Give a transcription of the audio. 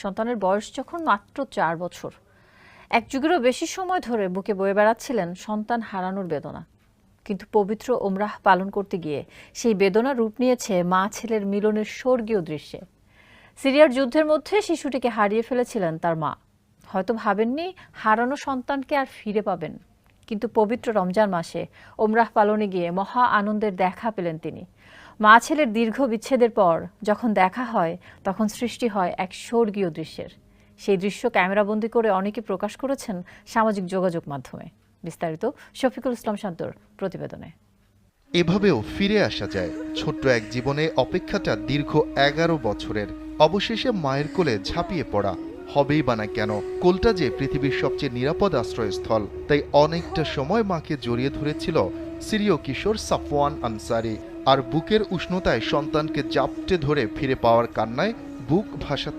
সন্তানের বয়স যখন মাত্র 4 বছর। এক যুগেরও বেশি সময় ধরে বুকে বয়ে বেড়াচ্ছিলেন সন্তান হারানোর বেদনা। কিন্তু পবিত্র ওমরাহ পালন করতে গিয়ে সেই বেদনা রূপ নিয়েছে মা ছেলের মিলনের স্বর্গীয় দৃশ্যে। সিরিয়ার যুদ্ধের মধ্যে শিশুটিকে হারিয়ে ফেলেছিলেন তার মা। হয়তো ভাবেননি হারানো সন্তানকে আর ফিরে পাবেন, কিন্তু পবিত্র রমজান মাসে ওমরাহ পালনে গিয়ে মহা আনন্দের দেখা পেলেন তিনি। মা ছেলের দীর্ঘ বিচ্ছেদের পর যখন দেখা হয়, তখন সৃষ্টি হয় এক স্বর্গীয় দৃশ্যের। সেই দৃশ্য ক্যামেরাবন্দি করে অনেকে প্রকাশ করেছেন সামাজিক যোগাযোগ মাধ্যমে। বিস্তারিত শফিকুল ইসলাম শান্তর প্রতিবেদনে। এভাবেও ফিরে আসা যায়। ছোট্ট এক জীবনে অপেক্ষাটা দীর্ঘ 11 বছরের। অবশেষে মায়ের কোলে ঝাঁপিয়ে পড়া। হবেই বা না কেন, কোলটা যে পৃথিবীর সবচেয়ে নিরাপদ আশ্রয়স্থল, তাই অনেকটা সময় মাকে জড়িয়ে ধরেছিল সিরীয় কিশোর সাফওয়ান আনসারি। আর বুকের উষ্ণতায় সন্তানকে জাপটে ধরে ফিরে পাওয়ার কান্নায় বুক ভাসাচ্ছে